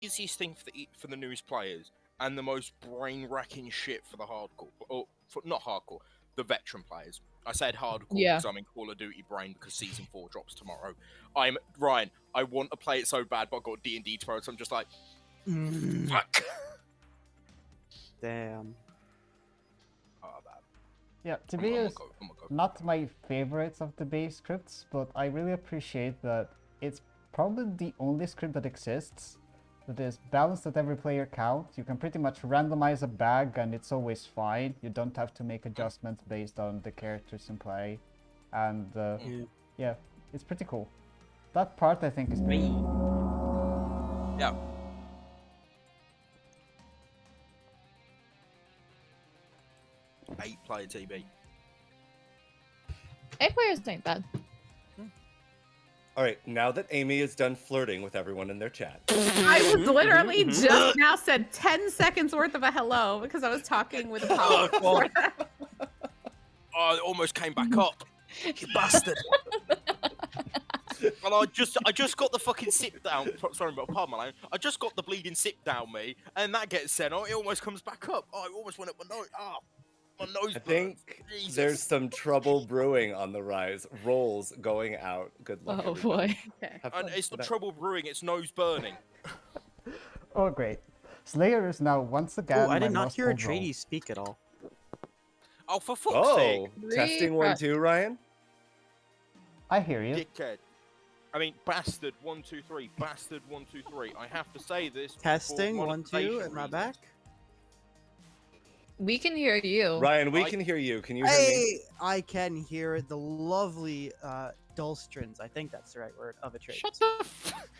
easiest thing for the newest players and the most brain-wracking shit for the hardcore, or for, not hardcore, the veteran players. I said hardcore because I'm in Call of Duty brain because Season 4 drops tomorrow. Ryan, I want to play it so bad, but I've got D&D tomorrow, so I'm just like, fuck. Damn. Oh, bad. Yeah, to be honest, not my favorites of the base scripts, but I really appreciate that it's probably the only script that exists that is balanced at every player count. You can pretty much randomize a bag and it's always fine. You don't have to make adjustments based on the characters in play. And yeah, it's pretty cool. That part I think is pretty cool. Yeah. Eight-player TB. 8 players ain't bad. All right, now that Amy is done flirting with everyone in their chat. I was literally just now said 10 seconds worth of a hello because I was talking with Apollo. Oh, I almost came back up. You bastard. And I just got the fucking sip down. Sorry, but pardon my language. I just got the bleeding sip down me, and that gets sent. Oh, it almost comes back up. Oh, it almost went up my nose. Oh, my nose. I think there's some trouble brewing on the rise. Rolls going out. Good luck. Oh everybody. boy. Okay. And it's not trouble brewing. It's nose burning. Oh great. Slayer is now once again. Oh, I did my not most hear overall. Atreides speak at all. Oh, for fuck's sake. Testing 1 2, Ryan. I hear you. Dickhead. I mean, bastard 1 2 3. Bastard 1 2 3. I have to say this. Testing for 1 2. monetization Am I reasons. back? We can hear you. Ryan, we can hear you. Can you hear me? Hey, I can hear the lovely dulstrins. I think that's the right word of Atreides.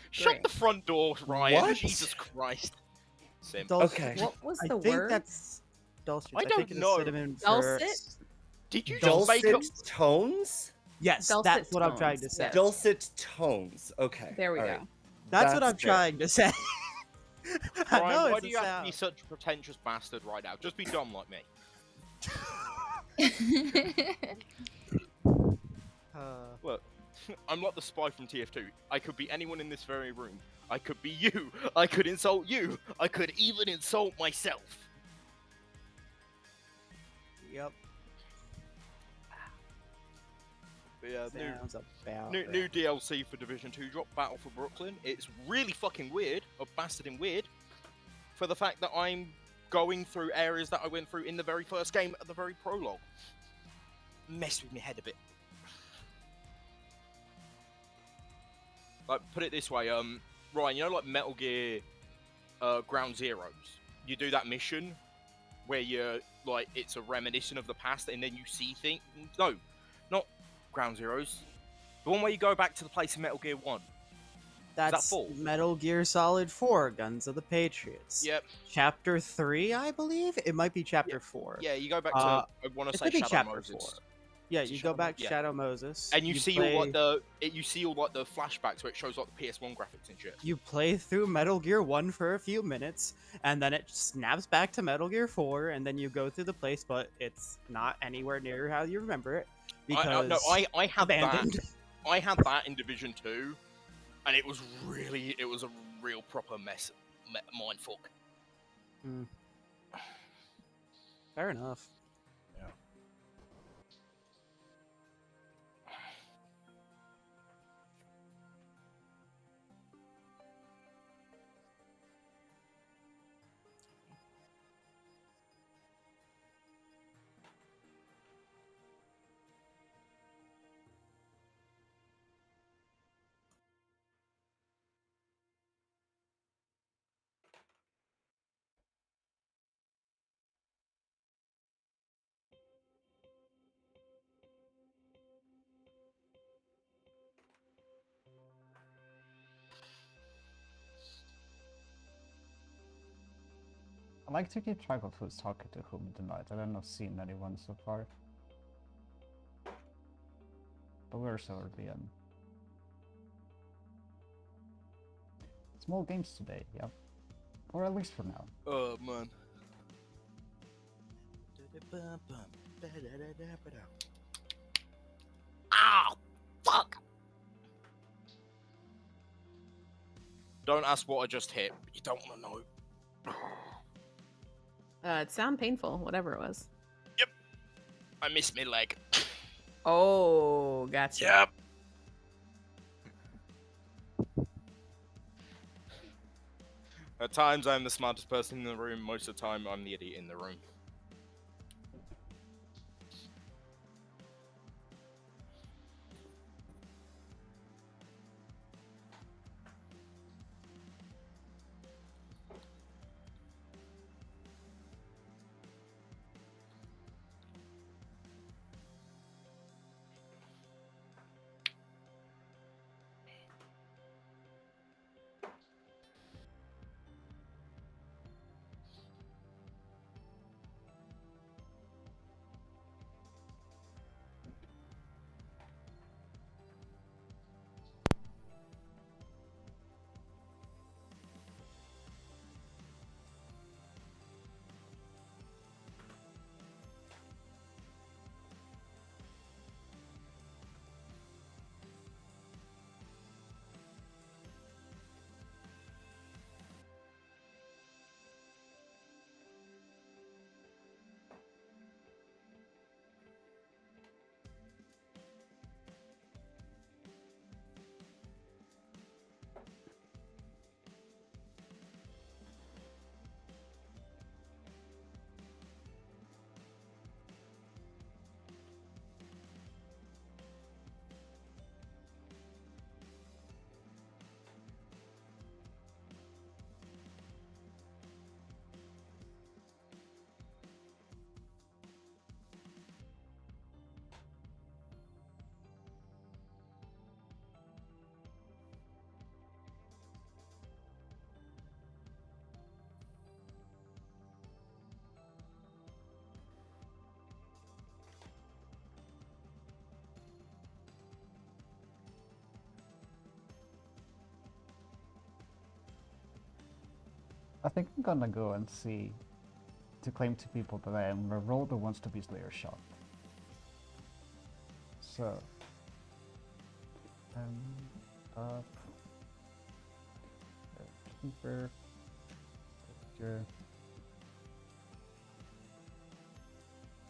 Shut the front door, Ryan. What? Jesus Christ. Sim. Okay. What was I the think word? that's dulstrins. I don't think it's know. a synonym for... Dulcet? Did you just make up? Dulcet tones? Yes, Dulcet that's what I'm tones, trying to say. yes. Dulcet tones. Okay. There we all go. right. That's what I'm That's fair. trying to say. I know Ryan, why it's do a you have to be sound. such a pretentious bastard right now? Just be dumb like me. Look, I'm like the spy from TF2. I could be anyone in this very room. I could be you. I could insult you. I could even insult myself. Yep. But yeah, Sounds about new right. DLC for Division 2 drop, Battle for Brooklyn. It's really fucking weird, or bastarding weird, for the fact that I'm going through areas that I went through in the very first game at the very prologue. Messed with my head a bit. Like, put it this way, Ryan, you know, like Metal Gear Ground Zeroes? You do that mission where you're, like, it's a reminiscent of the past and then you see things. No, not Ground Zeroes. The one where you go back to the place in Metal Gear 1. That's full? Metal Gear Solid 4, Guns of the Patriots. Yep. Chapter 3, I believe? It might be Chapter 4. Yeah, you go back to, I want to it say could be Shadow Chapter Moses. 4. Yeah, Is it you go Shadow back Mo- yeah. Shadow Moses. And you see play, all like you see all like the flashbacks where it shows like the PS1 graphics and shit. You play through Metal Gear 1 for a few minutes, and then it snaps back to Metal Gear 4, and then you go through the place, but it's not anywhere near how you remember it. Because I had abandoned. that. I had that in Division 2, and it was a real proper mess, mindfuck. Fair enough. Yeah. I like to keep track of who's talking to whom tonight. I don't know seen anyone so far. But we're so early in. Small games today, yeah. Or at least for now. Oh man. Ow! Fuck! Don't ask what I just hit. You don't want to know. It sounded painful, whatever it was. I missed my leg. Oh, gotcha. Yep. At times, I'm the smartest person in the room. Most of the time, I'm the idiot in the room. I think I'm gonna go and see to claim to people that I am a roll that wants to be Slayer shot. So, up, keeper, picture,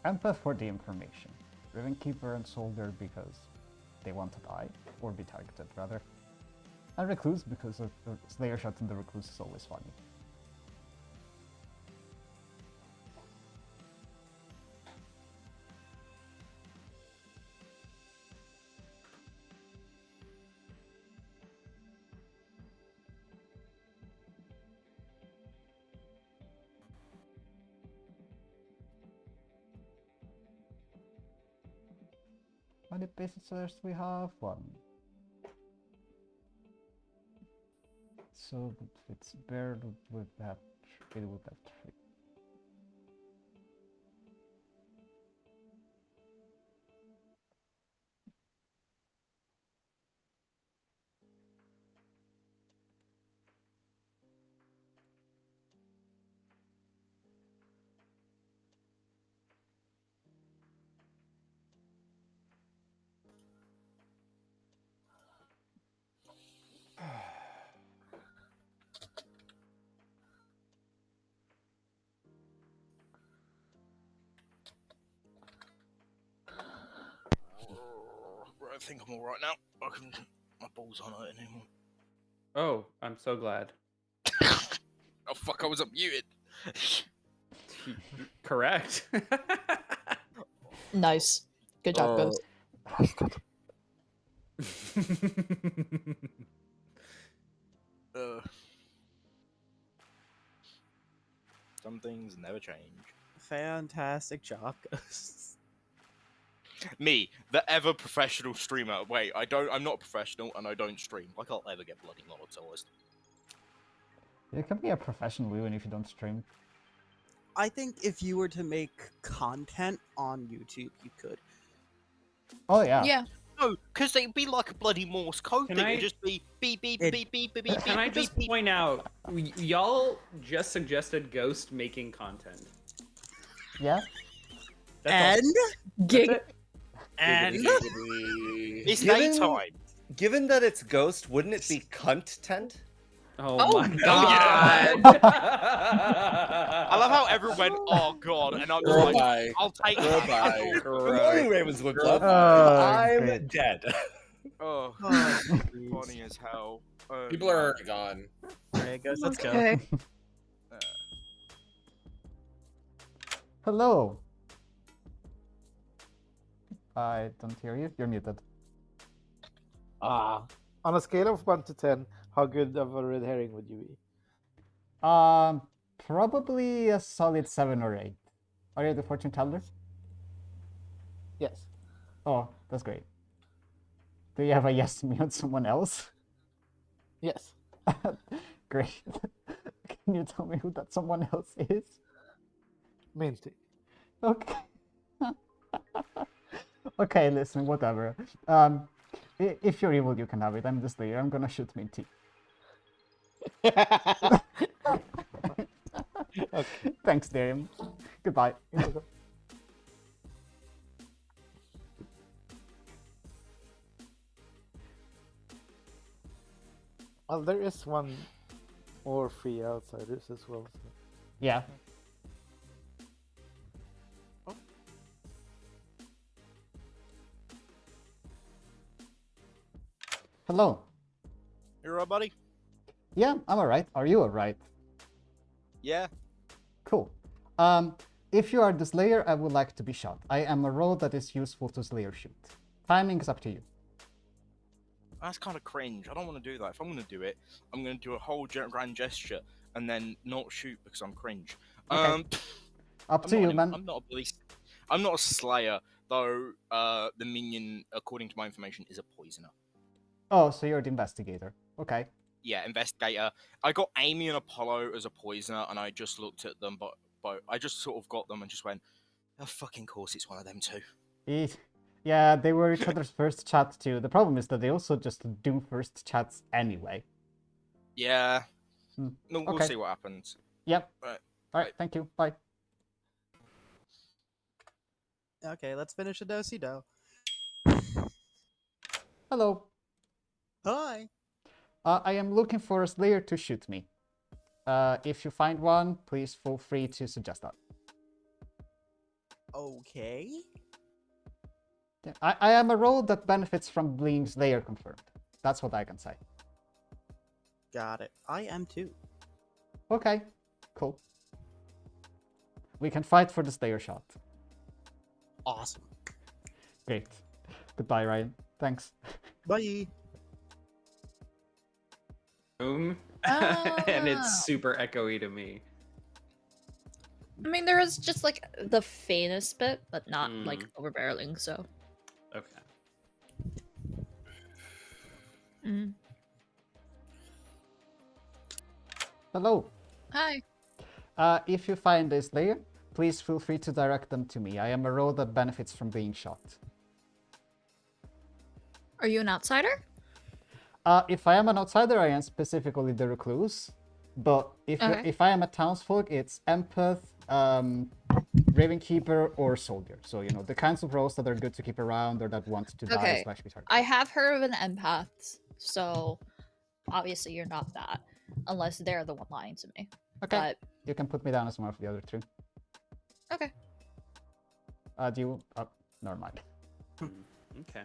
empath for the information. Riven keeper and soldier because they want to die or be targeted rather, and recluse because of the Slayer shot in the recluse is always funny. How many basic sellers we have? One. So it's bear with that three with that three. I think I'm all right now. My balls aren't hurting anymore. Oh, I'm so glad. Oh fuck! I was muted. Correct. Nice. Good job, Ghost. Some things never change. Fantastic job, Ghost. Me, the ever professional streamer. Wait, I'm not professional and I don't stream. Like I'll ever get bloody monetized. You can be a professional even if you don't stream. I think if you were to make content on YouTube, you could. Oh yeah. Yeah. No, because they'd be like a bloody Morse code Can thing. I- It'd just be beep beep It- beep beep beep beep. Can I beep, just beep, point out, y'all just suggested Ghost making content. Yeah. That's And Gig. and It's Given- daytime. Given that it's Ghost, wouldn't it be cunt tent? Oh my yeah. god! I love how everyone went, "Oh god," and I'm just Girl, like, bye. "I'll take Girl, that." bye. Good morning, Ravenswood Club. Oh, I'm great. dead. Oh, Oh, funny as hell. Oh, People man. are already gone. Alright, guys, let's go. Okay. Hello. I don't hear you. You're muted. On a scale of 1 to 10, how good of a red herring would you be? Probably a solid 7 or 8. Are you the fortune teller? Yes. Oh, that's great. Do you have a yes to me on someone else? Yes. Great. Can you tell me who that someone else is? Minty. Okay. Okay, listen, whatever. If you're evil, you can have it. I'm the Slayer. I'm gonna shoot Minty. Okay. Thanks, Darium. Goodbye. Well, there is one more free outsiders as well. So. Yeah. Hello. You alright, buddy? Yeah, I'm alright. Are you alright? Yeah. Cool. If you are the Slayer, I would like to be shot. I am a role that is useful to Slayer shoot. Timing is up to you. That's kind of cringe. I don't want to do that. If I'm going to do it, I'm going to do a whole grand gesture and then not shoot because I'm cringe. Okay. Up to you, man. I'm not a police. I'm not a slayer, though. The minion, according to my information, is a poisoner. Oh, so you're the investigator. Okay. Yeah, investigator. I got Amy and Apollo as a poisoner, and I just looked at them, but I just sort of got them and just went, "Oh, fucking course, it's one of them two." Yeah, they were each other's first chat too. The problem is that they also just do first chats anyway. Yeah. Hmm. No, we'll Okay. see what happens. Yep. Right. Alright, thank you. Bye. Okay, let's finish the do-si-do. Hello. Hi. I am looking for a Slayer to shoot me. If you find one, please feel free to suggest that. Okay. Yeah, I am a role that benefits from being Slayer confirmed. That's what I can say. Got it. I am too. Okay, cool. We can fight for the Slayer shot. Awesome. Great. Goodbye, Ryan. Thanks. Bye. Boom. Ah. And it's super echoey to me. I mean, there is just like the faintest bit, but not like Mm. overbarreling. So. Okay. Mm. Hello. Hi. If you find a Slayer, please feel free to direct them to me. I am a role that benefits from being shot. Are you an outsider? If I am an outsider, I am specifically the recluse. But if I am a townsfolk, it's empath, Ravenkeeper, or soldier. So, you know, the kinds of roles that are good to keep around or that want to die Okay. / be targeted. I have heard of an empath, so obviously you're not that, unless they're the one lying to me. Okay. But You can put me down as one of the other two. okay. Do you... Oh, never mind. Okay.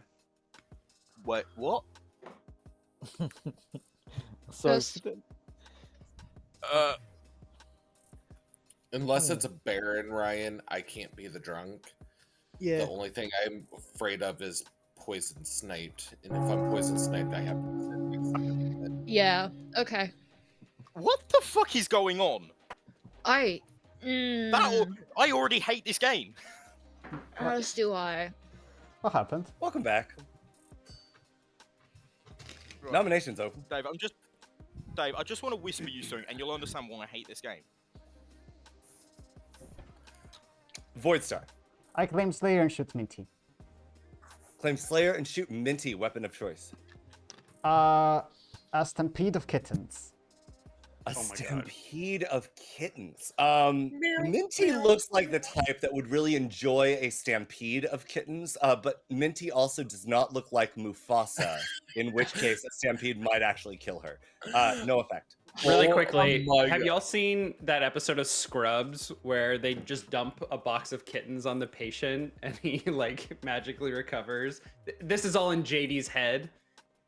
Wait, what? So Those- Unless it's a Baron, Ryan, I can't be the drunk. Yeah. The only thing I'm afraid of is poison sniped, and if I'm poison sniped, I have to. Yeah. Okay. What the fuck is going on? I. I already hate this game. As do I. What happened? Welcome back. Right. Nominations open. Dave, I just want to whisper you something, and you'll understand why I hate this game. Voidstar. I claim Slayer and shoot Minty. Claim Slayer and shoot Minty, weapon of choice. A stampede of kittens. A Oh my God. stampede of kittens. Minty looks like the type that would really enjoy a stampede of kittens, but Minty also does not look like Mufasa, in which case a stampede might actually kill her. No effect. Really Oh quickly, my have God. y'all seen that episode of Scrubs where they just dump a box of kittens on the patient and he like magically recovers? This is all in JD's head.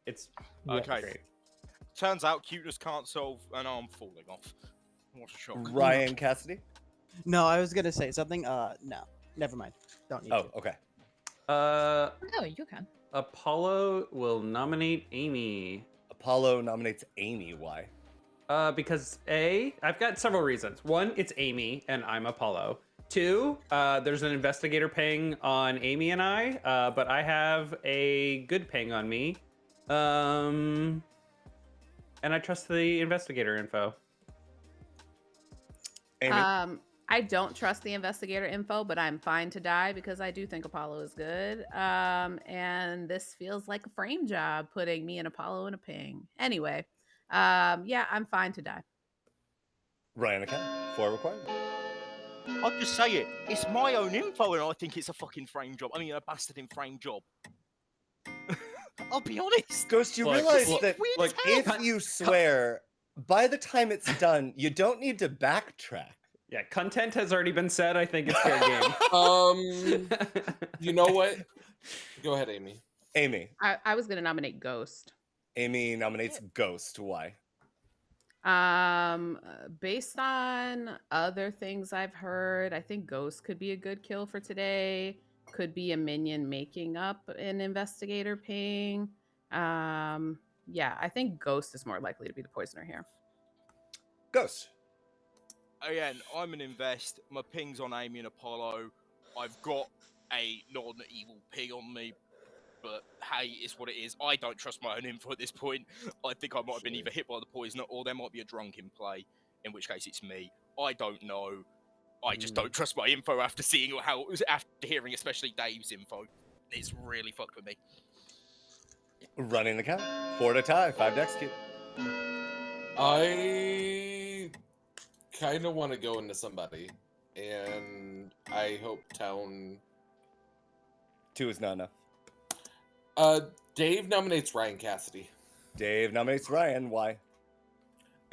It's Okay. great. Turns out cuteness can't solve an arm falling off. What a shock. Ryan Cassidy? No, I was gonna say something. No, never mind. Don't need Oh, to. okay. No, you can. Apollo will nominate Amy. Apollo nominates Amy. Why? Because I've got several reasons. One, it's Amy and I'm Apollo. Two, there's an investigator ping on Amy and I, but I have a good ping on me. And I trust the investigator info. Amy? I don't trust the investigator info, but I'm fine to die because I do think Apollo is good. And this feels like a frame job putting me and Apollo in a ping. Anyway, yeah, I'm fine to die. Ryan account. 4 required. I'll just say it. It's my own info, and I think it's a fucking frame job. I mean, a bastard in frame job. I'll be honest. Ghost, you Look, realize look, that look, if you swear, by the time it's done, you don't need to backtrack. Yeah, content has already been said. I think it's fair game. You know what? Go ahead, Amy. Amy. I was gonna nominate Ghost. Amy nominates Ghost. Why? Based on other things I've heard, I think Ghost could be a good kill for today. Could be a minion making up an investigator ping. Yeah, I think Ghost is more likely to be the poisoner here. Ghost. Again, I'm an invest. My ping's on Amy and Apollo. I've got a non-evil ping on me, but hey, it's what it is. I don't trust my own info at this point. I think I might have been either hit by the poisoner or there might be a drunk in play, in which case it's me. I don't know. I just don't trust my info after seeing how it was, after hearing especially Dave's info. It's really fucked with me. Running the count. 4 to tie. 5 to execute. I kind of want to go into somebody, and I hope Town. 2 is not enough. Dave nominates Ryan Cassidy. Dave nominates Ryan. Why?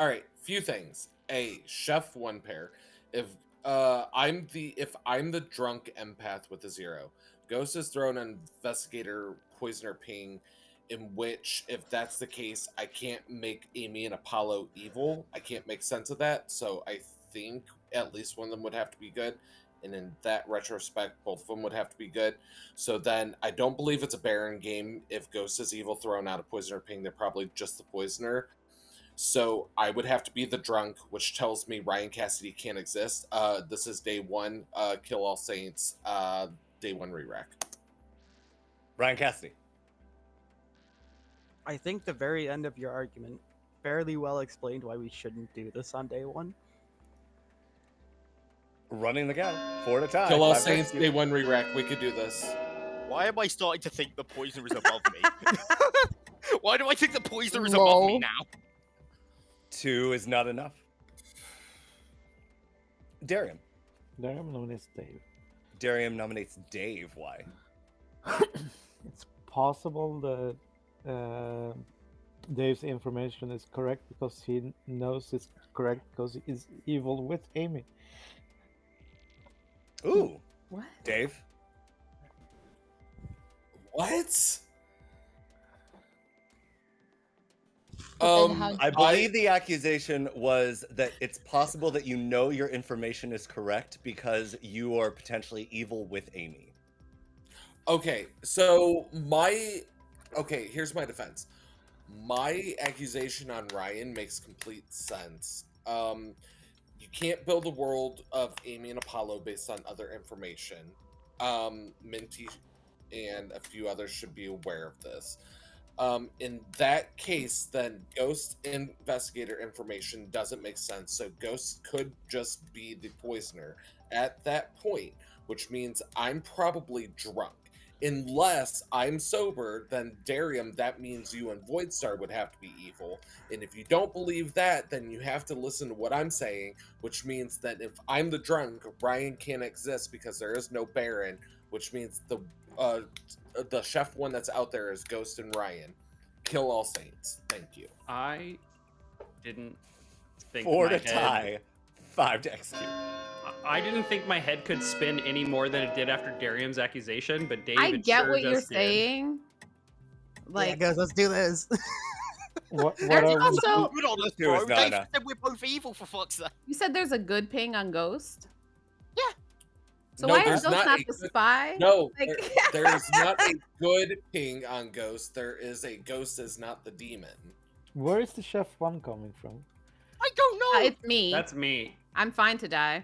All right, few things. A chef 1 pair. If I'm the drunk empath with a 0, Ghost is thrown an investigator poisoner ping, in which if that's the case, I can't make Amy and Apollo evil. I can't make sense of that, so I think at least one of them would have to be good. And in that retrospect, both of them would have to be good. So then I don't believe it's a Baron game. If Ghost is evil thrown out a poisoner ping, they're probably just the poisoner. So I would have to be the drunk, which tells me Ryan Cassidy can't exist. This is day 1, Kill All Saints, day 1 re-rack. Ryan Cassidy. I think the very end of your argument fairly well explained why we shouldn't do this on day 1. Running the count. 4 to tie. Kill All 5 to Saints, execute. day 1 re-rack. We could do this. Why am I starting to think the poisoner is above me? Why do I think the poisoner is above me now? 2 is not enough. Darium. Darium nominates Dave. Darium nominates Dave. Why? It's possible that Dave's information is correct because he knows it's correct because he's evil with Amy. Ooh. What? Dave. What? I believe the accusation was that it's possible that you know your information is correct because you are potentially evil with Amy. Okay, so here's my defense. My accusation on Ryan makes complete sense. You can't build a world of Amy and Apollo based on other information. Minty and a few others should be aware of this. In that case, then Ghost investigator information doesn't make sense. So Ghost could just be the poisoner at that point, which means I'm probably drunk. Unless I'm sober, then Darium, that means you and Voidstar would have to be evil. And if you don't believe that, then you have to listen to what I'm saying, which means that if I'm the drunk, Ryan can't exist because there is no Baron, which means the chef one that's out there is Ghost and Ryan. Kill all saints. Thank you. I didn't think 4 my to head- tie, 5 to execute. I didn't think my head could spin any more than it did after Darium's accusation, but David I get sure what you're just did. saying. Like, Like, guys, let's do this. What There's are we also- Good on us, Two is bro. not Dave enough. said we're both evil, for fuck's sake. you said there's a good ping on Ghost. Yeah. So No, why is there's Ghost not not a the good- spy? No, Like- there's not a good ping on Ghost. There is a Ghost is not the demon. Where is the chef one coming from? I don't know. It's me. That's me. I'm fine to die.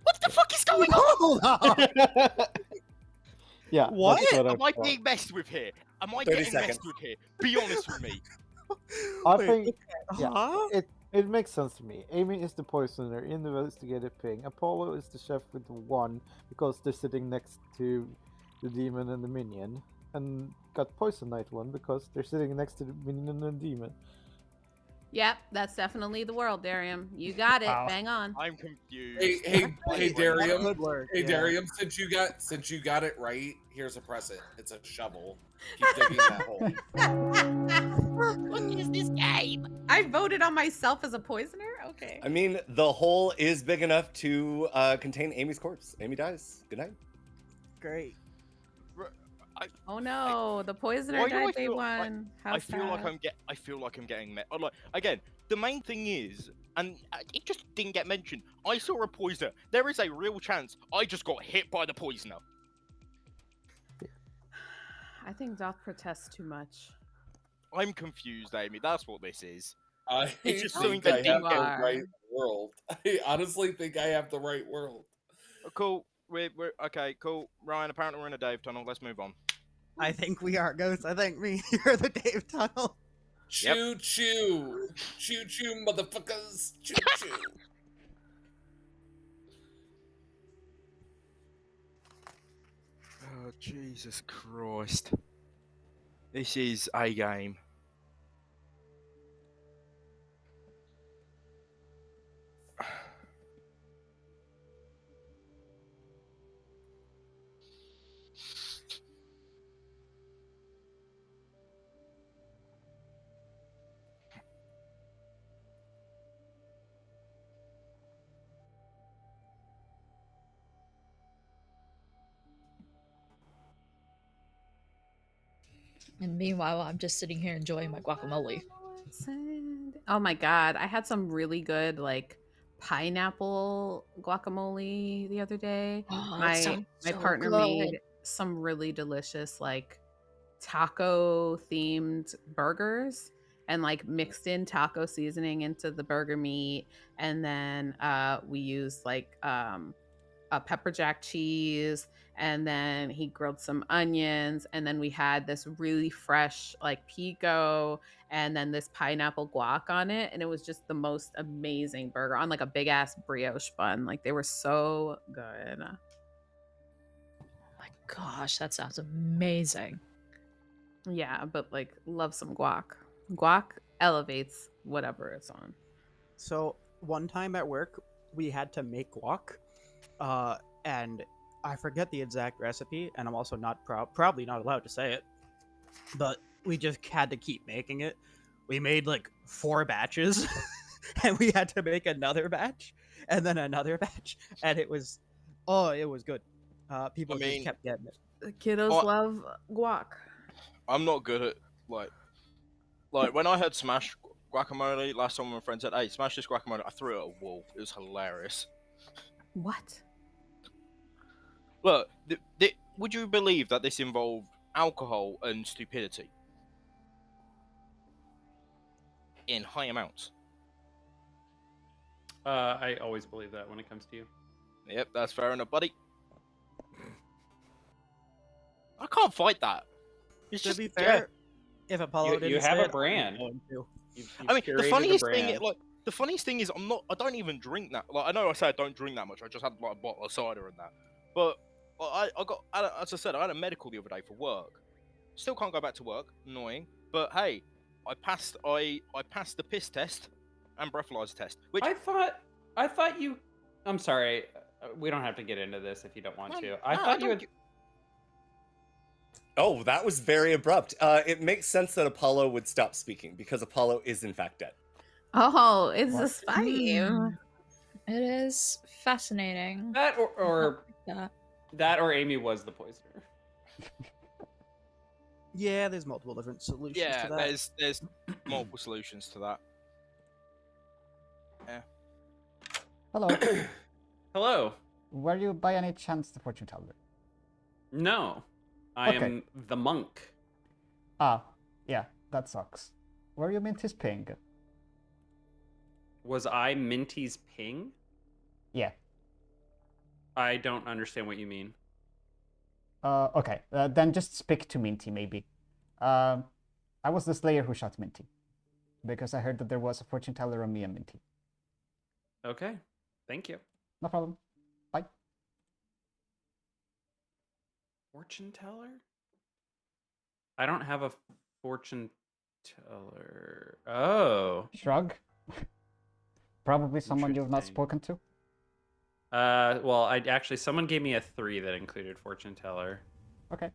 What the fuck is going on? Hold on. Yeah. What? That's what Am I thought. being messed with here? Am I 30 getting seconds. messed with here? Be honest with me. I Wait, think yeah. Huh? it makes sense to me. Amy is the poisoner in the investigative ping. Apollo is the chef with the 1 because they're sitting next to the demon and the minion. And got Poison Knight 1 because they're sitting next to the minion and the demon. Yep, that's definitely the world, Darium. You got it. Wow. Bang on. I'm confused. Hey, Darium. Good work. Hey, yeah. Darium, since you got it right, here's a present. It's a shovel. Keep digging that hole. What is this game? I voted on myself as a poisoner? Okay. I mean, the hole is big enough to contain Amy's corpse. Amy dies. Good night. Great. Oh no, the poisoner Why do I died day feel like- one. How I feel like sad. I feel like I'm getting met. Like again, the main thing is, and it just didn't get mentioned. I saw a poisoner. There is a real chance I just got hit by the poisoner. I think Doth protests too much. I'm confused, Amy. That's what this is. I It's just think so I have the inconvenient. right world. I honestly think I have the right world. Cool. We're okay. Cool. Ryan. Apparently we're in a Dave tunnel. Let's move on. I think we are ghosts. I think you're the Dave Tunnel. Choo choo, choo choo, motherfuckers, choo choo. Oh Jesus Christ! This is a game. And meanwhile, I'm just sitting here enjoying my guacamole. Oh my god, I had some really good like pineapple guacamole the other day. Oh, that my sounds my so partner good. made some really delicious like taco themed burgers and like mixed in taco seasoning into the burger meat, and then we used like a pepper jack cheese, and then he grilled some onions, and then we had this really fresh like pico, and then this pineapple guac on it, and it was just the most amazing burger on like a big ass brioche bun. Like they were so good. My gosh, that sounds amazing. Yeah, but like love some guac. Guac elevates whatever it's on. So one time at work, we had to make guac, and I forget the exact recipe, and I'm also not probably not allowed to say it, but we just had to keep making it. We made like 4 batches, and we had to make another batch, and then another batch, and it was good. People I mean, just kept getting it. The kiddos Oh, love guac. I'm not good at like when I had smash guacamole last time. My friend said, "Hey, smash this guacamole." I threw it at a wall. It was hilarious. What? Look, would you believe that this involved alcohol and stupidity in high amounts? I always believe that when it comes to you. Yep, that's fair enough, buddy. I can't fight that. It's To just be yeah. fair, if Apollo You didn't have say a it, brand. I'm going to. You've I mean, the curated a funniest thing, brand. like the funniest thing is, I don't even drink that. Like, I know I say I don't drink that much. I just had like a bottle of cider and that. But I got, as I said, I had a medical the other day for work. Still can't go back to work. Annoying. But hey, I passed the piss test and breathalyzer test. Which I thought you. I'm sorry. We don't have to get into this if you don't want to. I no, thought you don't had. Oh, that was very abrupt. It makes sense that Apollo would stop speaking because Apollo is in fact dead. Oh, it's a What? spy game. It is fascinating. That or Yeah. that or Amy was the poisoner. Yeah, there's multiple different solutions yeah, to that. there's multiple solutions to that. Yeah. Hello. Hello. Were you by any chance the fortune teller? No, I Okay. am the monk. Ah, yeah, that sucks. Were you Minty's ping? Was I Minty's ping? Yeah. I don't understand what you mean. Okay. Then just speak to Minty, maybe. I was the Slayer who shot Minty. Because I heard that there was a fortune teller on me and Minty. Okay. Thank you. No problem. Bye. Fortune teller? I don't have a fortune teller. Oh. Shrug. Probably someone you've not Interesting. spoken to. Well, I actually someone gave me a 3 that included fortune teller. Okay.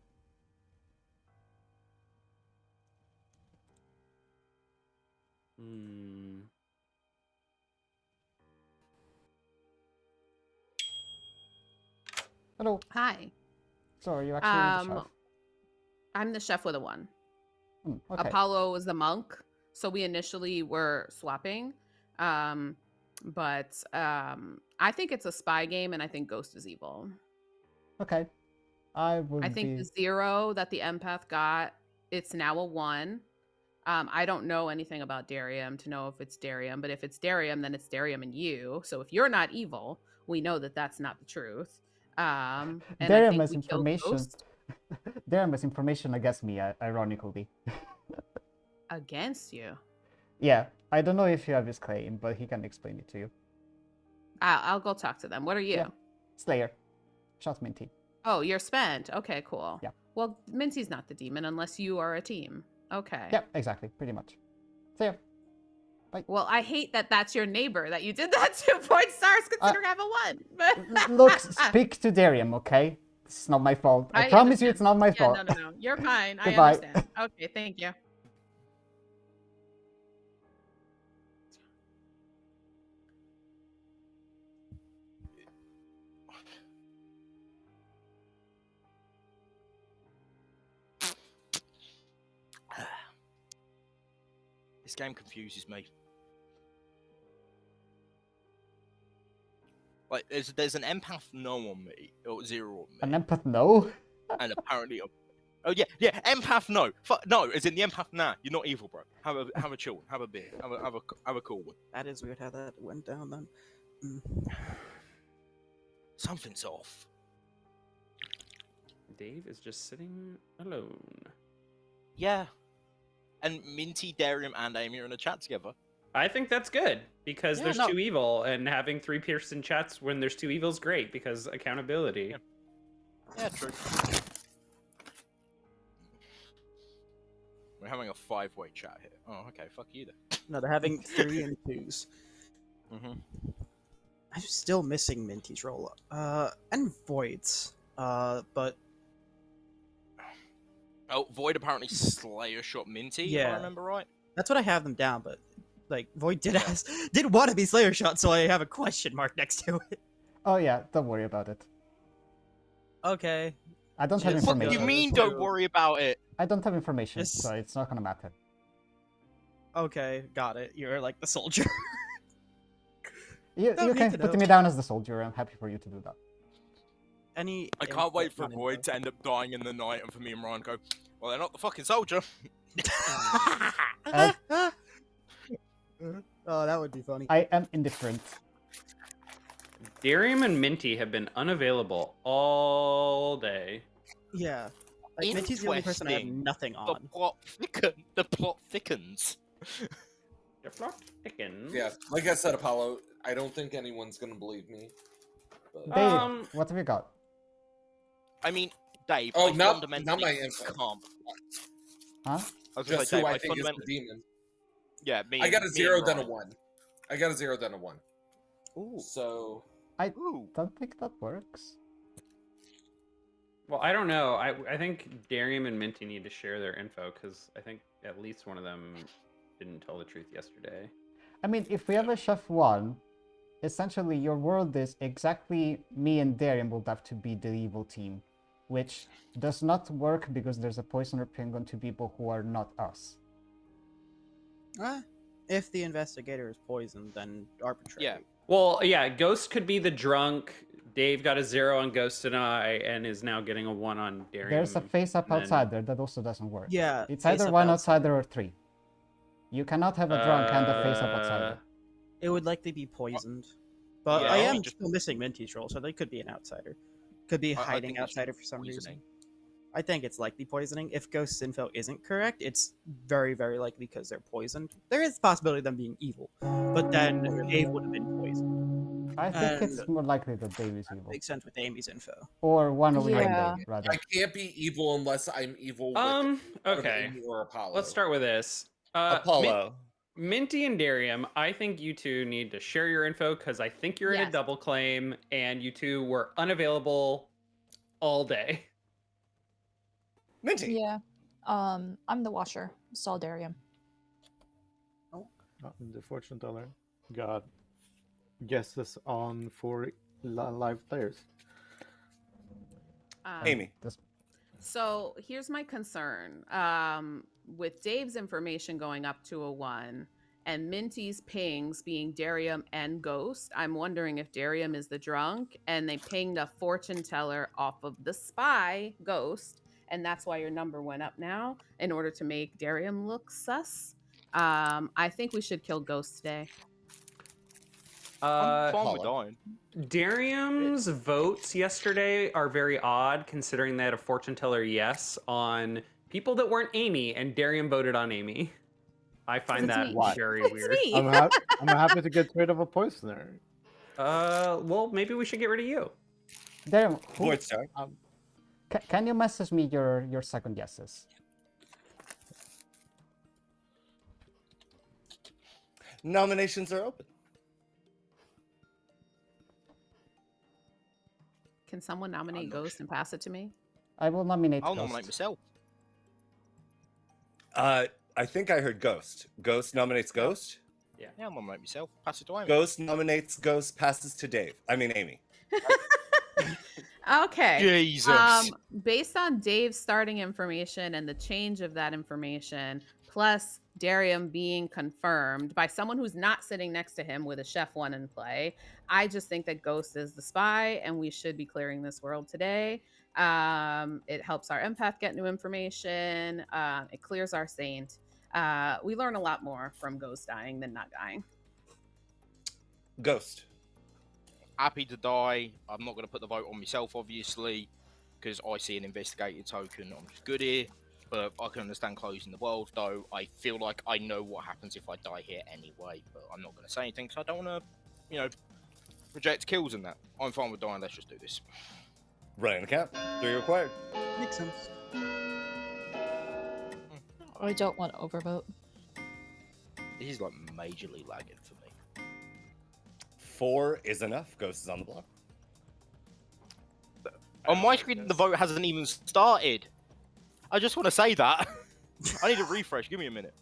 Hmm. Hello. Hi. So are you actually the chef? I'm the chef with a 1. Okay. Apollo was the monk, so we initially were swapping. But I think it's a spy game, and I think Ghost is evil. Okay. I would I think be... the 0 that the empath got, it's now a 1. I don't know anything about Darium to know if it's Darium, but if it's Darium, then it's Darium and you. So if you're not evil, we know that that's not the truth. And Darium I think has we killed information. Ghost Darium has information against me, ironically. against you. Yeah, I don't know if you have his claim, but he can explain it to you. I'll go talk to them. What are you? Yeah. Slayer. Shot Minty. Oh, you're spent. Okay, cool. Yeah. Well, Minty's not the demon unless you are a team. Okay. Yeah, exactly. Pretty much. So yeah. Well, I hate that that's your neighbor that you did that 2 point stars considering I have a 1. But Look, speak to Darium, okay? This is not my fault. I promise you it's not my fault. No. You're fine. I Goodbye. understand. Okay, thank you. This game confuses me. Like, there's an empath no on me, or 0 on me, An empath no? and apparently, oh yeah, empath no, no, as in the empath nah, you're not evil, bro. Have a chill, have a beer, have a cool one. That is weird how that went down then. Something's off. Dave is just sitting alone. Yeah, and Minty, Darium, and Amy are in a chat together. I think that's good because Yeah, there's no. 2 evil, and having 3 Pearson chats when there's 2 evil is great because accountability. Yeah, true. We're having a 5-way chat here. Oh, okay, fuck you then. No, they're having 3 and 2s. Mm-hmm. I'm still missing Minty's roll. And Void's. But Oh, Void apparently Slayer shot Minty, if Yeah. I remember right. that's what I have them down. But like Void did want to be Slayer shot, so I have a question mark next to it. Oh yeah, don't worry about it. Okay. I don't have Just- What information. do you mean? it's Don't true. worry about it. I don't have information, Just- so it's not gonna matter. Okay, got it. You're like the soldier. You, Don't you need can to put know. me down as the soldier. I'm happy for you to do that. I can't wait for Void to end up dying in the night and for me and Ryan to go, well, they're not the fucking soldier. Uh, Oh, that would be funny. I am indifferent. Darium and Minty have been unavailable all day. Yeah. Like, Minty's the only person I have Interesting. nothing The on. plot thickens. Your plot thickens. Yeah, like I said, Apollo, I don't think anyone's gonna believe me. But Dave, Um, what have you got? I mean, Dave, Oh, I not fundamentally my info. can't. Huh? I was gonna Just say, who Dave, I I think is the fundamentally. demon. Yeah, me. I got a me 0, and then a Ryan. 1. I got a 0, then a 1. Ooh. So I Ooh. don't think that works. Well, I don't know. I think Darium and Minty need to share their info because I think at least one of them didn't tell the truth yesterday. I mean, if we have a chef 1, essentially your world is exactly me and Darian will have to be the evil team, which does not work because there's a poisoner ping on 2 people who are not us. If the investigator is poisoned, then arbitrary. Yeah. Well, yeah, Ghost could be the drunk. Dave got a 0 on Ghost and I, and is now getting a 1 on Darium. There's a face-up and then- outsider that also doesn't work. Yeah. It's either face-up 1 outsider. outsider or 3. You cannot have a drunk and a face-up outsider. It would likely be poisoned. But Yeah, I I am mean, just- still missing Minty's role, so they could be an outsider. Could be I hiding think it's outsider for some reason. poisoning. I think it's likely poisoning. If Ghost's info isn't correct, it's very, very likely because they're poisoned. There is a possibility of them being evil, but then Dave would have been poisoned. I think it's And- more likely that Dave is evil. Makes sense with Amy's info. Or one of Yeah. Dave, rather. I can't be evil unless I'm evil with Okay. Amy or Apollo. Let's start with this. Apollo. Minty and Darium, I think you two need to share your info because I think you're in a Yes. double claim and you two were unavailable all day. Minty. Yeah. I'm the watcher. Solidarium. The fortune teller got guesses on 4 live players. Amy. So here's my concern. With Dave's information going up to a 1 and Minty's pings being Darium and Ghost, I'm wondering if Darium is the drunk and they pinged a fortune teller off of the spy, Ghost, and that's why your number went up now in order to make Darium look sus. I think we should kill Ghost today. I'm fine with Apollo. dying. Darium's votes yesterday are very odd considering they had a fortune teller yes on people that weren't Amy, and Darium voted on Amy. I find It's that me. very It's weird. me. I'm happy to get rid of a poisoner. Well, maybe we should get rid of you. Darian, Void Star. can you message me your second guesses? Nominations are open. Can someone nominate Ghost and pass it to me? I will nominate I'll Ghost. nominate myself. I think I heard Ghost. Ghost nominates Ghost. Yeah, I'll nominate myself. Pass it to Amy. Ghost nominates Ghost, passes to Dave. I mean Amy. Okay. Jesus. Based on Dave's starting information and the change of that information, plus Darium being confirmed by someone who's not sitting next to him with a chef 1 in play, I just think that Ghost is the spy and we should be clearing this world today. It helps our empath get new information. It clears our saint. We learn a lot more from Ghost dying than not dying. Ghost. Happy to die. I'm not going to put the vote on myself, obviously, because I see an investigated token. I'm just good here, but I can understand closing the world, though. I feel like I know what happens if I die here anyway, but I'm not going to say anything because I don't want to, reject kills and that. I'm fine with dying. Let's just do this. Running the count. 3 required. Makes sense. I don't want to overvote. This is like majorly lagging for me. 4 is enough. Ghost is on the block. On my screen, the vote hasn't even started. I just want to say that. I need a refresh. Give me a minute.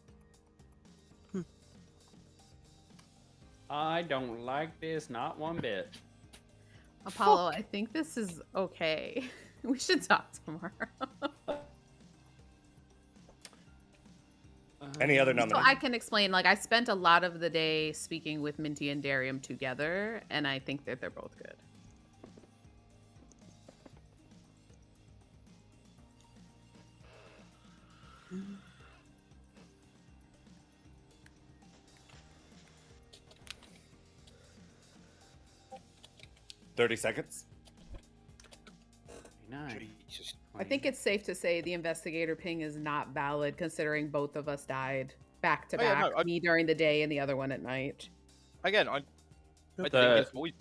I don't like this, not one bit. Apollo, I think this is okay. We should talk tomorrow. Any other So nominations? I can explain, like, I spent a lot of the day speaking with Minty and Darium together, and I think that they're both good. Mm-hmm. 30 seconds. Jesus. I think it's safe to say the investigator ping is not valid, considering both of us died back to Oh, yeah, back, no, me during the day and the other one at night. Again, I think The- it's void.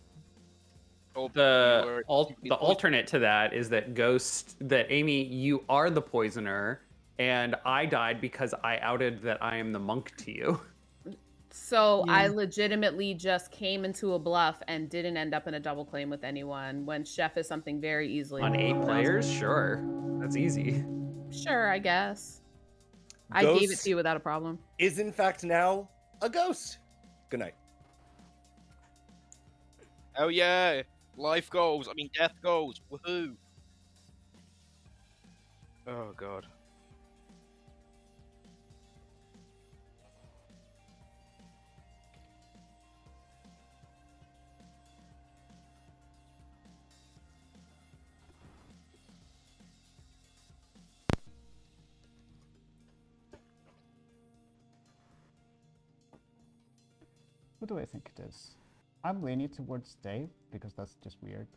Or The you were- the alternate to that is that Amy, you are the poisoner, and I died because I outed that I am the monk to you. So I legitimately just came into a bluff and didn't end up in a double claim with anyone when Chef is something very easily On 8 players, sure, that's easy. Sure, I guess. I gave it Ghost to you without a problem. is in fact now a ghost. Good night. Oh yeah, life goals. I mean, death goals. Woohoo! Oh god. What do I think it is? I'm leaning towards Dave because that's just weird.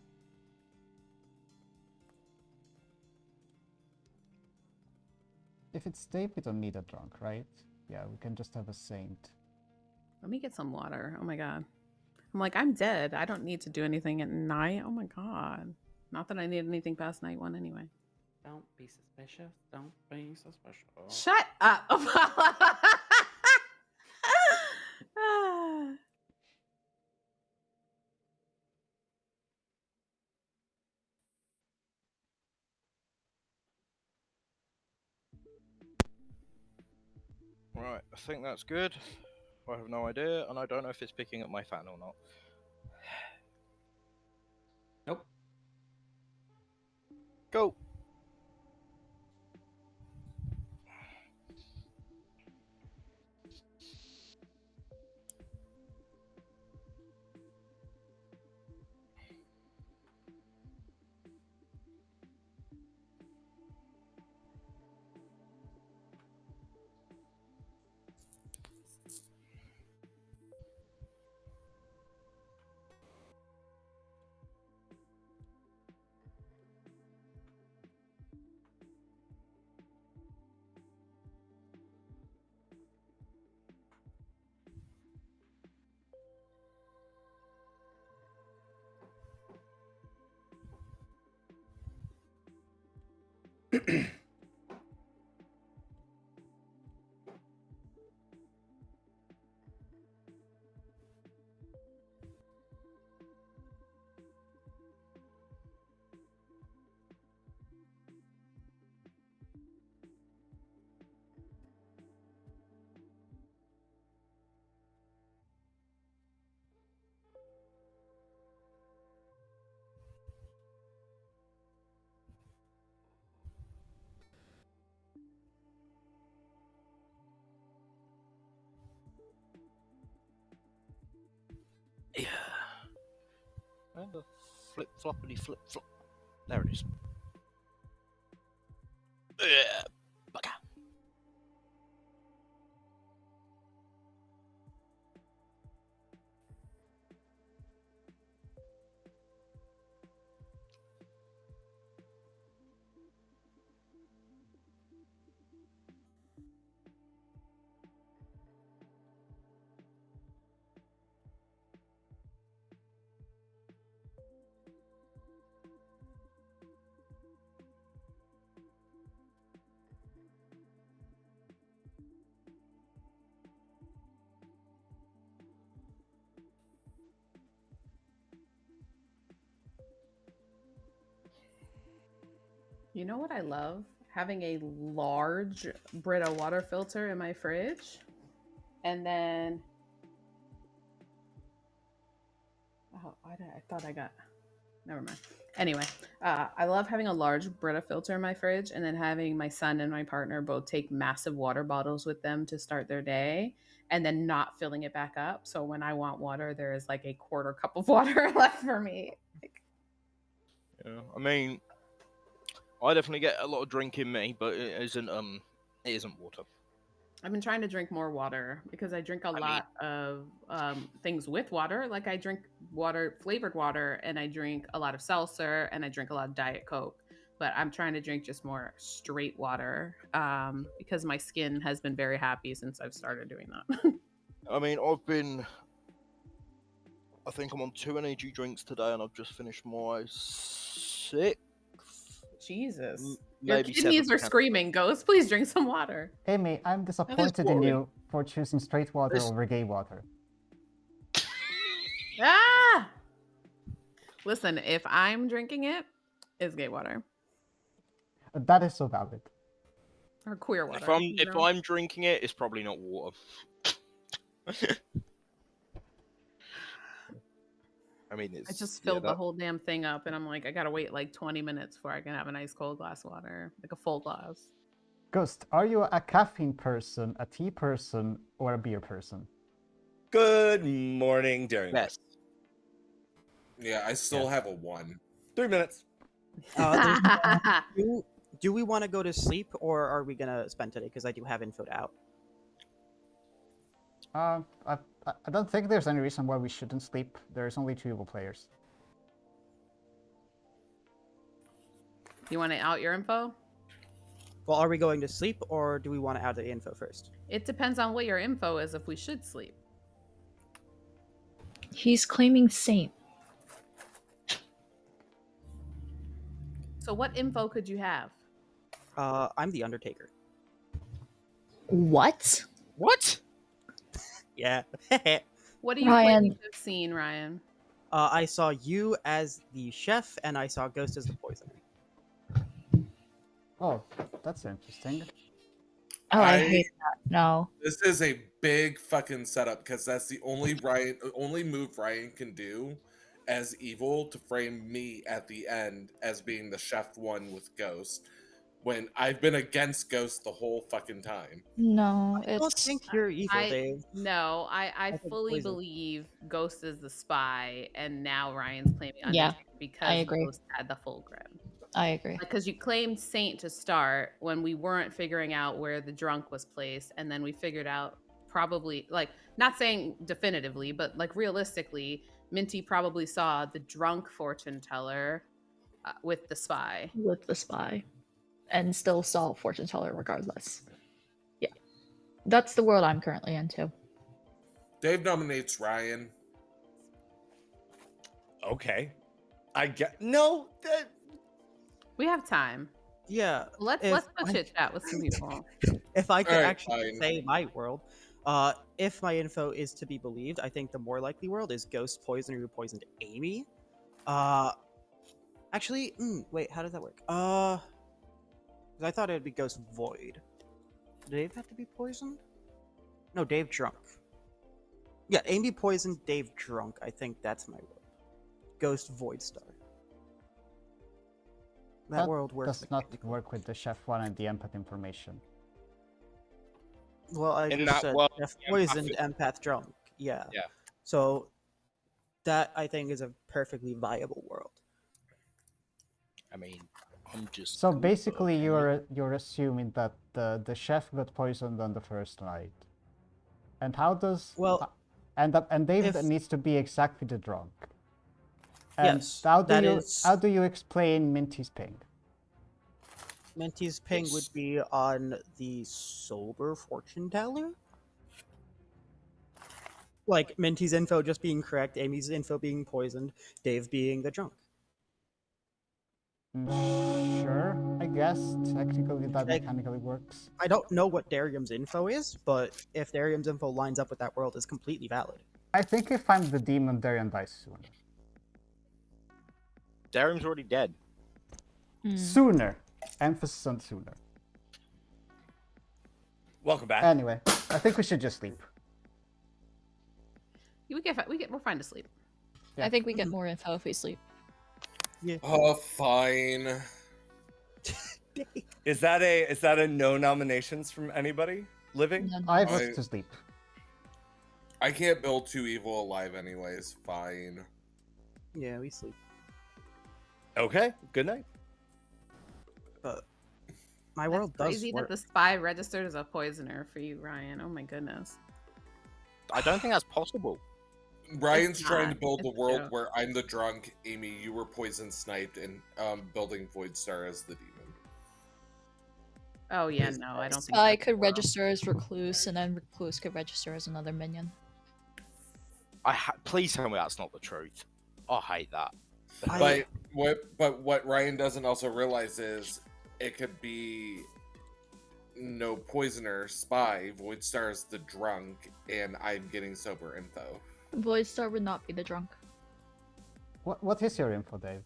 If it's Dave, we don't need a drunk, right? Yeah, we can just have a saint. Let me get some water. Oh my god. I'm like, I'm dead. I don't need to do anything at night. Oh my god. Not that I need anything past night 1 anyway. Don't be suspicious. Don't be suspicious. Shut up. Right, I think that's good. I have no idea, and I don't know if it's picking up my fan or not. Nope. Go. Yeah. And the flip floppity flip flop. There it is. Yeah. Bugger. You know what I love? Having a large Brita water filter in my fridge. And then... Oh, I thought I got... Never mind. Anyway, I love having a large Brita filter in my fridge and then having my son and my partner both take massive water bottles with them to start their day and then not filling it back up. So when I want water, there is like a quarter cup of water left for me. Yeah, I mean, I definitely get a lot of drink in me, but it isn't water. I've been trying to drink more water because I drink a lot of things with water. Like I drink water, flavored water, and I drink a lot of seltzer, and I drink a lot of Diet Coke. But I'm trying to drink just more straight water because my skin has been very happy since I've started doing that. I mean, I've been I think I'm on 2 energy drinks today, and I've just finished my 6th. Jesus. Your Maybe kidneys 7th are screaming. Ghost, please drink some water. Amy, I'm disappointed in boring. you for choosing straight water This- over gay water. Ah! Listen, if I'm drinking it, it's gay water That is so valid. or queer water. If I'm drinking it, it's probably not water. I mean, I just filled the whole damn thing up, and I'm like, I gotta wait like 20 minutes before I can have a nice cold glass of water, like a full glass. Ghost, are you a caffeine person, a tea person, or a beer person? Good morning, Darian. Yes. Yeah, I still have a 1. 3 minutes. Do we want to go to sleep, or are we gonna spend today? Because I do have info to out. I don't think there's any reason why we shouldn't sleep. There's only 2 evil players. You want to out your info? Well, are we going to sleep, or do we want to out the info first? It depends on what your info is if we should sleep. He's claiming saint. So what info could you have? I'm the Undertaker. What? What? Yeah. What do you Ryan. claim to have seen, Ryan? I saw you as the chef, and I saw Ghost as the poisoner. Oh, that's interesting. Oh, I hate that. No. This is a big fucking setup because that's the only move Ryan can do as evil to frame me at the end as being the chef one with Ghost, when I've been against Ghost the whole fucking time. No, I don't it's think you're evil, Dave. No, I think fully poison. believe Ghost is the spy, and now Ryan's claiming Yeah, Undertaker because I agree. Ghost had the full grip. I agree. Because you claimed Saint to start when we weren't figuring out where the drunk was placed, and then we figured out probably, like, not saying definitively, but like realistically, Minty probably saw the drunk fortune teller with the spy. With the spy. And still saw fortune teller regardless. Yeah. That's the world I'm currently into. Dave nominates Ryan. Okay. I get no. We have time. Yeah. Let's if go I- chit chat with some people. If I could Alright, actually fine. say my world, if my info is to be believed, I think the more likely world is Ghost Poisoner who poisoned Amy. Actually, wait, how does that work? 'Cause I thought it would be Ghost Void. Did Dave have to be poisoned? No, Dave drunk. Yeah, Amy poisoned, Dave drunk. I think that's my world. Ghost Void Star. That world works. Does not work with the chef one and the empath information. Well, I In just that said world, Chef the poisoned, empath empath drunk. Yeah. Yeah. So that I think is a perfectly viable world. I mean, I'm just. So good, basically, but- you're assuming that the chef got poisoned on the first night. And how does and David if- needs to be exactly the drunk. And Yes, how do that you is- how do you explain Minty's ping? Minty's ping would be on the sober fortune teller. Like Minty's info just being correct, Amy's info being poisoned, Dave being the drunk. Sure, I guess technically that Like- mechanically works. I don't know what Darium's info is, but if Darium's info lines up with that world, it's completely valid. I think if I'm the demon, Darian dies sooner. Darium's already dead. Sooner. Emphasis on sooner. Welcome back. Anyway, I think we should just sleep. We're fine to sleep. Yeah. I think we get more info if we sleep. Oh, fine. Is that a no nominations from anybody living? No, no. I I- vote to sleep. I can't build 2 evil alive anyways. Fine. Yeah, we sleep. Okay. Good night. But my That's world does crazy work. that the spy registered as a poisoner for you, Ryan. Oh my goodness. I don't think that's possible. Ryan's It's trying to not. build the It's world true. where I'm the drunk, Amy, you were poison sniped, and building Void Star as the demon. Oh yeah, no, I don't think I that's could the world. register as recluse, and then recluse could register as another minion. Please tell me that's not the truth. I hate that. But what Ryan doesn't also realize is it could be no poisoner, spy, Voidstar is the drunk, and I'm getting sober info. Voidstar would not be the drunk. What is your info, Dave?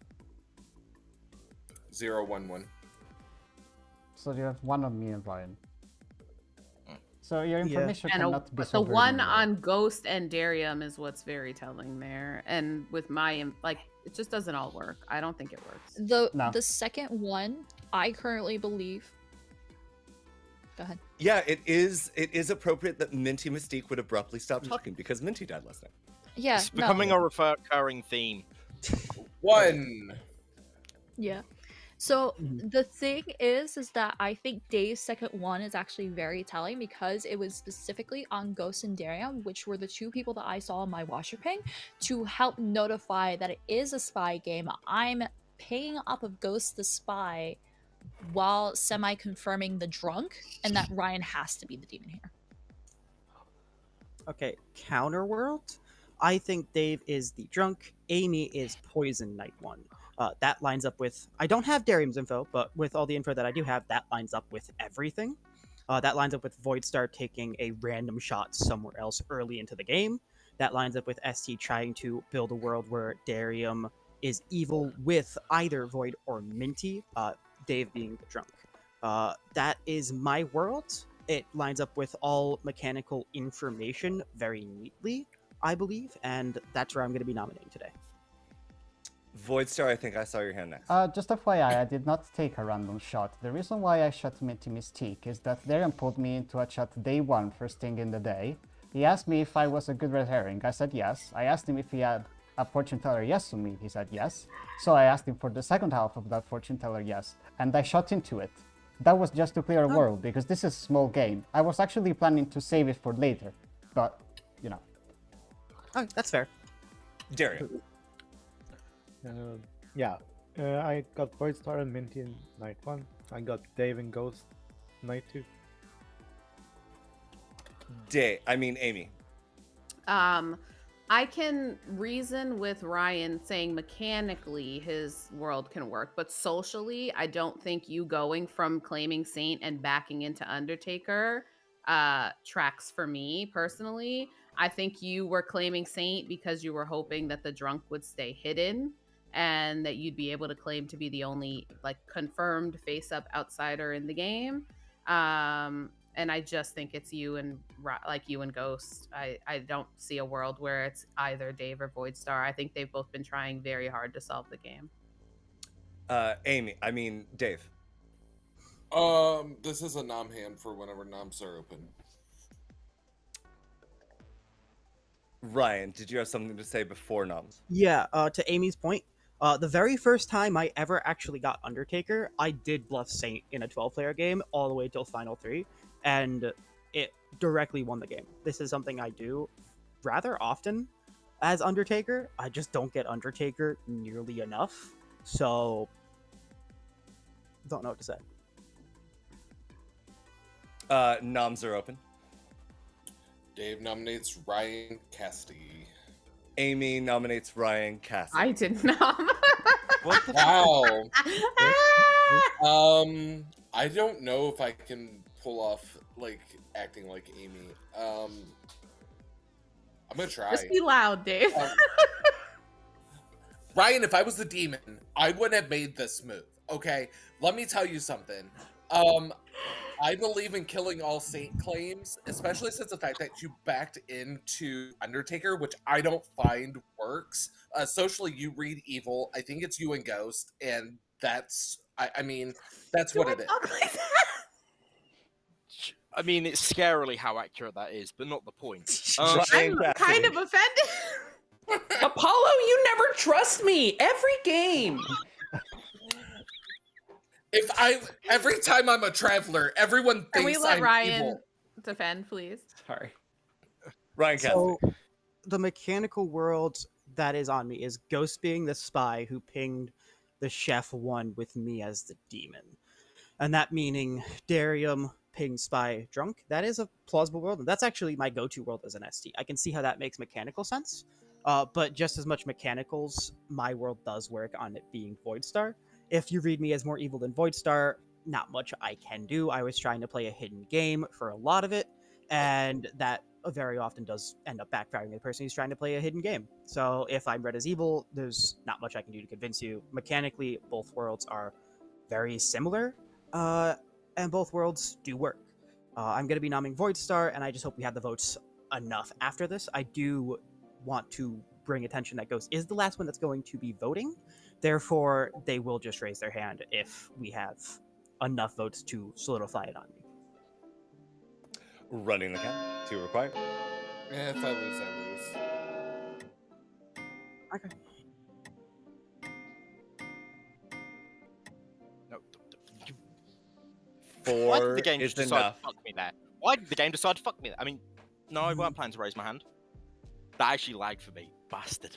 011. So you have one on me and Ryan. So your information And cannot be the so one very on Ghost and Darium is what's very telling there. And with my like, it just doesn't all work. I don't think it works. The second one, I currently believe. Go ahead. Yeah, it is appropriate that Minty Mystique would abruptly stop talking because Minty died last night. Yeah, It's becoming a recurring theme. One. Yeah. So the thing is that I think Dave's second one is actually very telling because it was specifically on Ghost and Darium, which were the two people that I saw in my washer ping, to help notify that it is a spy game. I'm paying off of Ghost the spy while semi-confirming the drunk, and that Ryan has to be the demon here. Okay, Counterworld. I think Dave is the drunk. Amy is Poison Knight 1. That lines up with... I don't have Darium's info, but with all the info that I do have, that lines up with everything. That lines up with Voidstar taking a random shot somewhere else early into the game. That lines up with ST trying to build a world where Darium is evil with either Void or Minty, Dave being the drunk. That is my world. It lines up with all mechanical information very neatly, I believe, and that's where I'm going to be nominating today. Voidstar, I think I saw your hand next. Just FYI, I did not take a random shot. The reason why I shot Minty Mystique is that Darren pulled me into a chat day one, first thing in the day. He asked me if I was a good red herring. I said yes. I asked him if he had a fortune teller yes on me. He said yes. So I asked him for the second half of that fortune teller yes, and I shot into it. That was just to clear a world, because this is a small game. I was actually planning to save it for later, but, you know. Oh, that's fair. Darium. I got Voidstar and Minty in Night 1. I got Dave and Ghost Night 2. Amy. I can reason with Ryan saying mechanically his world can work, but socially, I don't think you going from claiming Saint and backing into Undertaker tracks for me personally. I think you were claiming Saint because you were hoping that the drunk would stay hidden and that you'd be able to claim to be the only like confirmed face-up outsider in the game. And I just think it's you and Ghost. I don't see a world where it's either Dave or Voidstar. I think they've both been trying very hard to solve the game. Dave. This is a nom hand for whenever noms are open. Ryan, did you have something to say before noms? Yeah, to Amy's point, the very first time I ever actually got Undertaker, I did bluff Saint in a 12-player game all the way till Final 3, and it directly won the game. This is something I do rather often as Undertaker. I just don't get Undertaker nearly enough, so don't know what to say. Noms are open. Dave nominates Ryan Cassidy. Amy nominates Ryan Cassidy. I did not. What the Wow. I don't know if I can pull off like acting like Amy. I'm gonna try. Just be loud, Dave. Ryan, if I was the demon, I wouldn't have made this move. Okay, let me tell you something. I believe in killing all Saint claims, especially since the fact that you backed into Undertaker, which I don't find works. Socially, you read evil. I think it's you and Ghost, and that's, that's what it is. I mean, it's scarily how accurate that is, but not the point. I'm kind of offended. Apollo, you never trust me. Every game. Every time I'm a traveler, everyone thinks Can we let I'm Ryan evil. defend, please? Sorry. Ryan Cassidy. So, the mechanical world that is on me is Ghost being the spy who pinged the Chef 1 with me as the demon. And that meaning Darium ping, spy, drunk, that is a plausible world, and that's actually my go-to world as an ST. I can see how that makes mechanical sense, but just as much mechanicals, my world does work on it being Voidstar. If you read me as more evil than Voidstar, not much I can do. I was trying to play a hidden game for a lot of it, and that very often does end up backfiring the person who's trying to play a hidden game. So if I'm read as evil, there's not much I can do to convince you. Mechanically, both worlds are very similar, and both worlds do work. I'm going to be nomming Voidstar, and I just hope we have the votes enough after this. I do want to bring attention that Ghost is the last one that's going to be voting. Therefore, they will just raise their hand if we have enough votes to solidify it on me. Running the count. 2 required. If I lose, I lose. Okay. No. Why 4 did the game is just decide enough. to fuck me there? Why did the game decide to fuck me there? I mean, no, I weren't planning to raise my hand. That actually lagged for me. Bastard.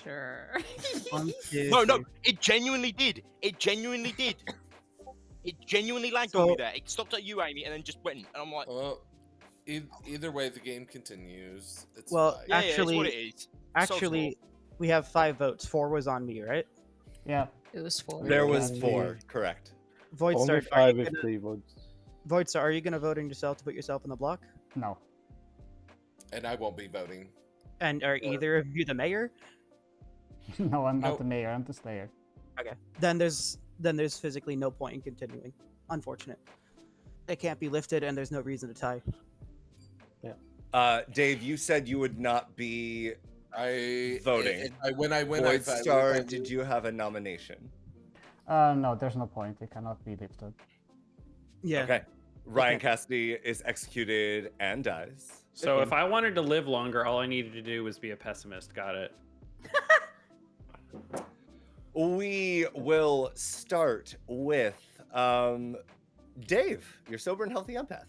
Sure. No, it genuinely did. It genuinely did. It genuinely lagged on me there. It stopped at you, Amy, and then just went. And I'm like, Well, either way, the game continues. It's Well, fine. yeah, actually, it's what it is. Actually, we have 5 votes. 4 was on me, right? Yeah. It was 4. There was Only- 4, correct. Only Voidstar, 5 if they vote. Voidstar, are you going to vote in yourself to put yourself in the block? No. And I won't be voting. And are either of you the mayor? No, I'm not Nope. the mayor. I'm the slayer. Okay. Then there's physically no point in continuing. Unfortunate. It can't be lifted, and there's no reason to tie. Dave, you said you would not be voting. When I win, I Voidstar, did you have a nomination? No, there's no point. It cannot be lifted. Yeah. Okay. Ryan Okay. Cassidy is executed and dies. So if I wanted to live longer, all I needed to do was be a pessimist. Got it. We will start with Dave, your sober and healthy empath.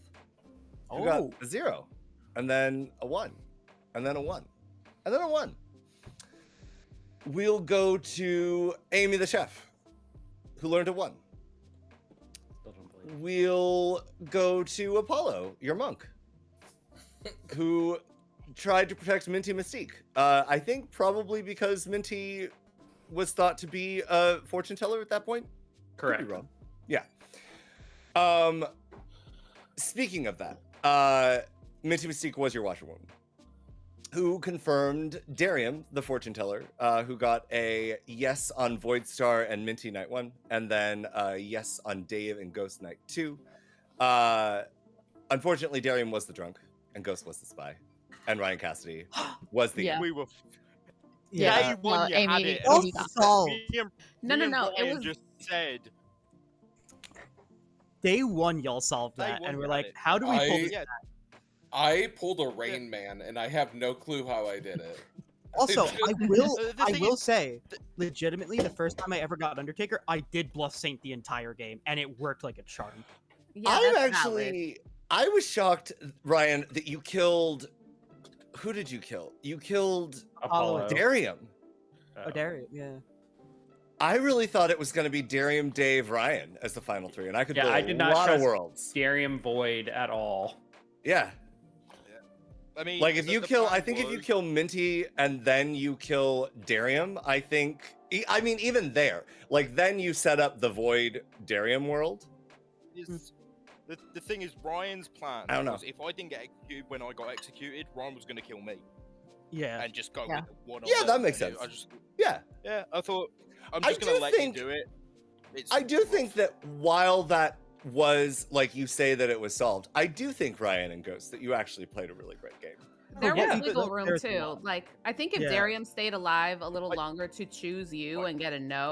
You got a 0, and then a 1, and then a 1, and then a 1. We'll go to Amy the chef, who learned a 1. We'll go to Apollo, your monk, who tried to protect Minty Mystique. I think probably because Minty was thought to be a fortune teller at that point. Could Correct. be wrong. Yeah. Speaking of that, Minty Mystique was your washerwoman, who confirmed Darium, the fortune teller, who got a yes on Voidstar and Minty Night 1, and then a yes on Dave and Ghost Night 2. Unfortunately, Darium was the drunk, and Ghost was the spy, and Ryan Cassidy was the Yeah. we were. Yeah. Day one, you had Amy, it. Amy got No, Me and no, it Ryan was just said. Day 1, y'all solved Day that, one, and we're you like, had it. how do we pull I- this? Yeah. I pulled a Rain Man, and I have no clue how I did it. Also, I The thing will is- say, legitimately, the first time I ever got Undertaker, I did bluff Saint the entire game, and it worked like a charm. yeah. I'm that's actually. I was shocked, Ryan, that you killed. Who did you kill? You killed Apollo. Darium. Oh, Darius, yeah. I really thought it was going to be Darium, Dave, Ryan as the final 3, and I could Yeah, build I a did not lot of trust worlds. Darium Void at all. Yeah, I mean, like if the- you the kill, plan I think if you was- kill Minty and then you kill Darium, I think. I mean, even there, like then you set up the Void Darium world. is- the thing is, Ryan's plan I don't know. was if I didn't get executed when I got executed, Ryan was going to kill me Yeah. and just go Yeah. with the one. Yeah, on that one, makes and sense. I just, Yeah, yeah, I thought I'm I just going to do let think- you do it. It's I do think that while that was like you say that it was solved, I do think Ryan and Ghost that you actually played a really great game. There yeah, was wiggle room there's a too. lot. Like I think if Yeah. Darium stayed alive a little Like- longer to choose you and get a no,